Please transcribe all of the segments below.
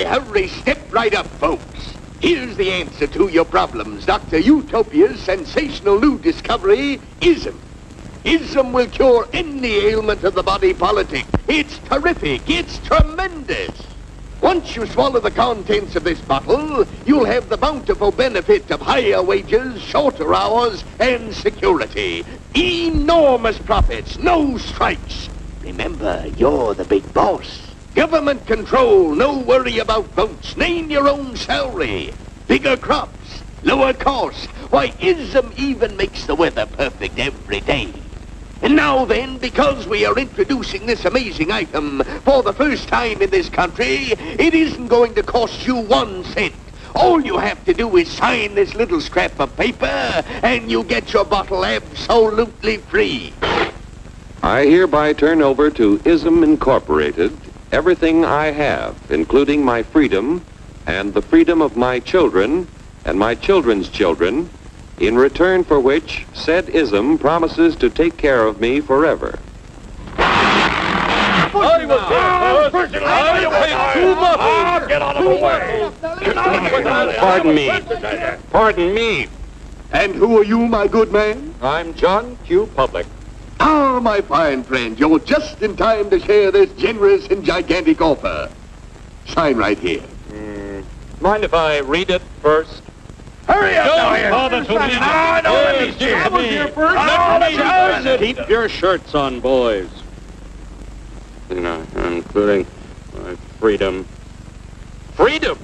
Hurry, step right up, folks. Here's the answer to your problems. Dr. Utopia's sensational new discovery, ISM. ISM will cure any ailment of the body politic. It's terrific. It's tremendous. Once you swallow the contents of this bottle, you'll have the bountiful benefit of higher wages, shorter hours, and security. Enormous profits, no strikes. Remember, you're the big boss. Government control, no worry about votes. Name your own salary. Bigger crops, lower costs. Why, ISM even makes the weather perfect every day. And now then, because we are introducing this amazing item for the first time in this country, it isn't going to cost you 1 cent. All you have to do is sign this little scrap of paper, and you get your bottle absolutely free. I hereby turn over to ISM Incorporated everything I have, including my freedom and the freedom of my children and my children's children, in return for which said ISM promises to take care of me forever. Get out of the way! Pardon me. And who are you, my good man? I'm John Q. Public. Ah, my fine friend, you're just in time to share this generous and gigantic offer. Sign right here. Mind if I read it first? Hurry up, Keep your shirts on, boys. You know, including my freedom. Freedom?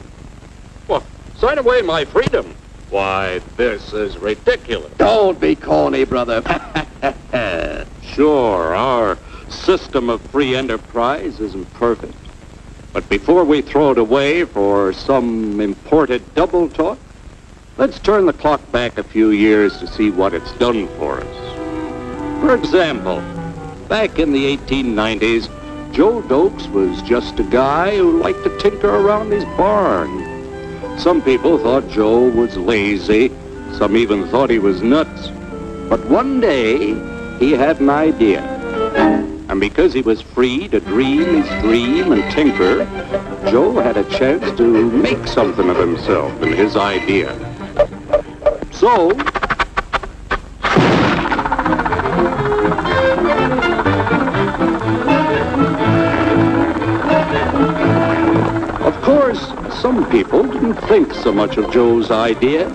Well, sign away my freedom. Why, this is ridiculous. Don't be corny, brother. Sure, our system of free enterprise isn't perfect. But before we throw it away for some imported double talk, let's turn the clock back a few years to see what it's done for us. For example, back in the 1890s, Joe Dokes was just a guy who liked to tinker around his barn. Some people thought Joe was lazy. Some even thought he was nuts. But one day, he had an idea. And because he was free to dream his dream and tinker, Joe had a chance to make something of himself and his idea. So, of course, some people didn't think so much of Joe's idea.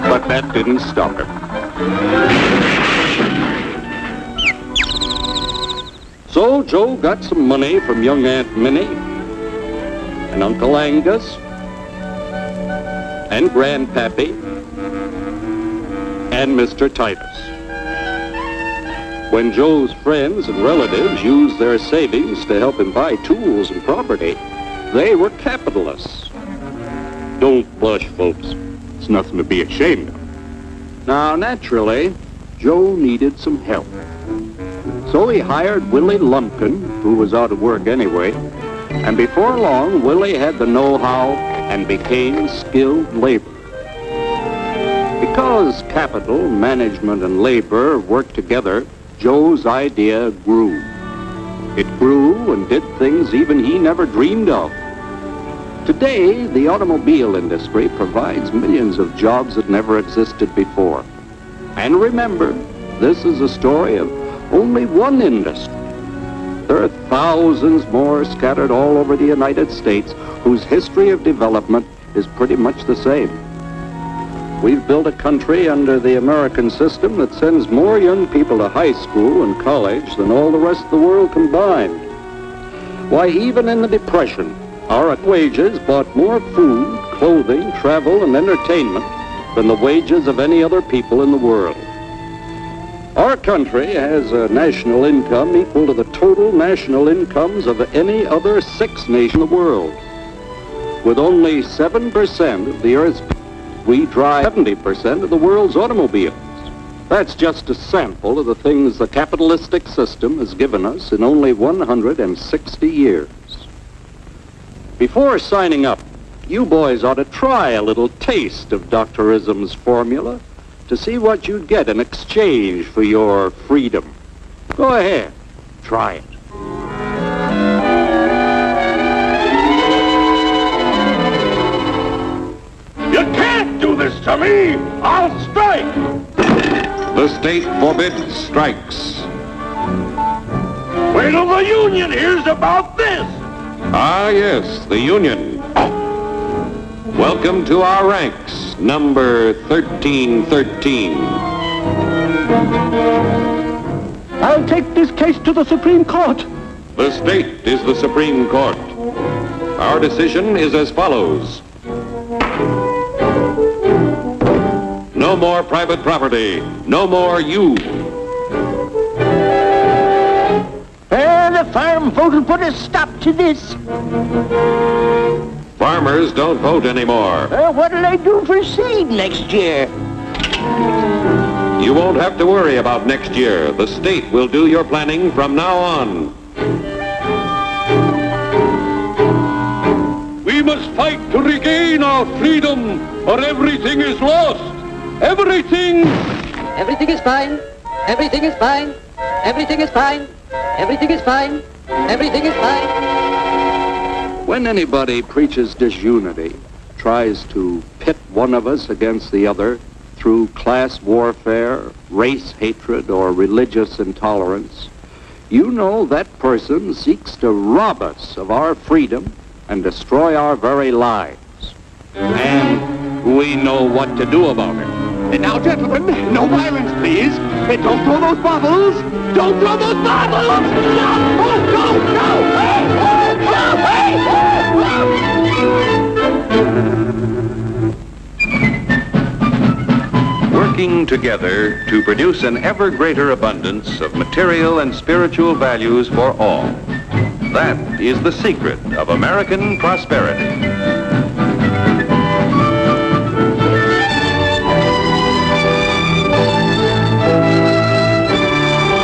But that didn't stop him. So Joe got some money from young Aunt Minnie and Uncle Angus and Grandpappy and Mr. Titus. When Joe's friends and relatives used their savings to help him buy tools and property, they were capitalists. Don't blush, folks. It's nothing to be ashamed of. Now, naturally, Joe needed some help. So he hired Willie Lumpkin, who was out of work anyway, and before long, Willie had the know-how and became skilled labor. Because capital, management, and labor worked together, Joe's idea grew. It grew and did things even he never dreamed of. Today, the automobile industry provides millions of jobs that never existed before. And remember, this is a story of only one industry. There are thousands more scattered all over the United States whose history of development is pretty much the same. We've built a country under the American system that sends more young people to high school and college than all the rest of the world combined. Why, even in the Depression, our wages bought more food, clothing, travel, and entertainment than the wages of any other people in the world. Our country has a national income equal to the total national incomes of any other 6 nations in the world. With only 7% of the Earth's people, we drive 70% of the world's automobiles. That's just a sample of the things the capitalistic system has given us in only 160 years. Before signing up, you boys ought to try a little taste of Dr. ISM's formula to see what you'd get in exchange for your freedom. Go ahead, try it. to me, I'll strike! The state forbids strikes. Wait till the union hears about this! Ah, yes, the Union. Welcome to our ranks, number 1313. I'll take this case to the Supreme Court. The state is the Supreme Court. Our decision is as follows. No more private property. No more you. The farm vote will put a stop to this. Farmers don't vote anymore. What'll I do for seed next year? You won't have to worry about next year. The state will do your planning from now on. We must fight to regain our freedom, or everything is lost. Everything! Everything is fine. Everything is fine. Everything is fine. Everything is fine. Everything is fine. When anybody preaches disunity, tries to pit one of us against the other through class warfare, race hatred, or religious intolerance, you know that person seeks to rob us of our freedom and destroy our very lives. And we know what to do about it. Now, gentlemen, no violence, please. Don't throw those bottles. Don't throw those bottles! No! Oh, no! Hey! Working together to produce an ever greater abundance of material and spiritual values for all. That is the secret of American prosperity.